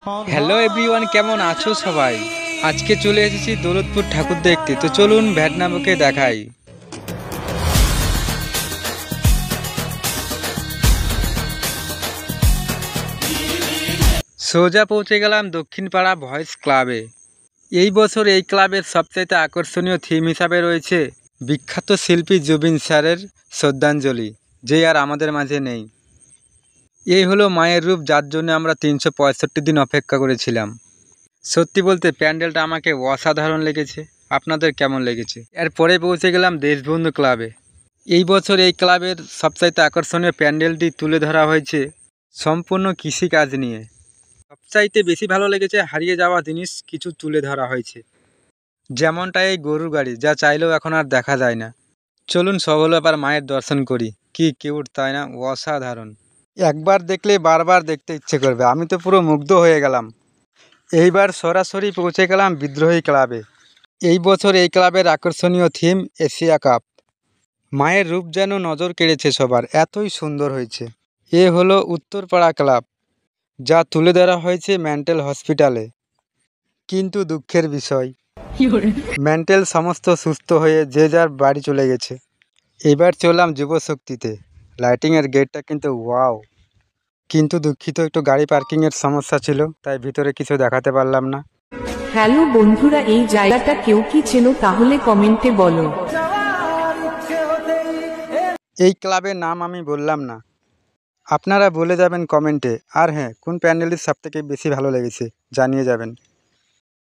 Hello everyone, কেমন আছো সবাই? আজকে চলে এসেছি দৌলতপুর ঠাকুর দেখতে। তো চলুন ভ্যাটনামকে দেখাই। সোজা পৌঁছে গেলাম দক্ষিণপাড়া ভয়েস ক্লাবে। এই বছর এই ক্লাবের সবচাইতে আকর্ষণীয় থিম হিসাবে রয়েছে বিখ্যাত শিল্পী জুবিন স্যারের শ্রদ্ধাঞ্জলি, যে আর আমাদের মাঝে নেই। এই হলো মায়ের রূপ, যার জন্য আমরা 365 দিন অপেক্ষা করেছিলাম। সত্যি বলতে প্যান্ডেলটা আমাকে অসাধারণ লেগেছে। আপনাদের কেমন লেগেছে? এরপরে পৌঁছে গেলাম দেশবন্ধু ক্লাবে। এই বছর এই ক্লাবের সবচাইতে আকর্ষণীয় প্যান্ডেলটি তুলে ধরা হয়েছে সম্পূর্ণ কৃষিকাজ নিয়ে। সবচাইতে বেশি ভালো লেগেছে হারিয়ে যাওয়া জিনিস কিছু তুলে ধরা হয়েছে, যেমনটা এই গরুর গাড়ি, যা চাইলেও এখন আর দেখা যায় না। চলুন সকলে আবার মায়ের দর্শন করি। কি কিউট, তাই না? অসাধারণ। একবার দেখলে বারবার দেখতে ইচ্ছে করবে। আমি তো পুরো মুগ্ধ হয়ে গেলাম। এইবার সরাসরি পৌঁছে গেলাম বিদ্রোহী ক্লাবে। এই বছর এই ক্লাবের আকর্ষণীয় থিম এশিয়া কাপ। মায়ের রূপ যেন নজর কেড়েছে সবার, এতই সুন্দর হয়েছে। এ হলো উত্তরপাড়া ক্লাব, যা তুলে ধরা হয়েছে মেন্টাল হসপিটালে। কিন্তু দুঃখের বিষয়, মেন্টাল সমস্ত সুস্থ হয়ে যে যার বাড়ি চলে গেছে। এবার চললাম যুবশক্তিতে। লাইটিংয়ের গেটটা কিন্তু ওয়াও। কিন্তু দুঃখিত, একটু গাড়ি পার্কিংয়ের সমস্যা ছিল, তাই ভিতরে কিছু দেখাতে পারলাম না। হ্যালো বন্ধুরা, এই জায়গাটা কেউ কি চেনো তাহলে কমেন্টে বলো। এই ক্লাবের নাম আমি বললাম না, আপনারা বলে যাবেন কমেন্টে। আর হ্যাঁ, কোন প্যান্ডেলটি সবথেকে বেশি ভালো লেগেছে জানিয়ে যাবেন।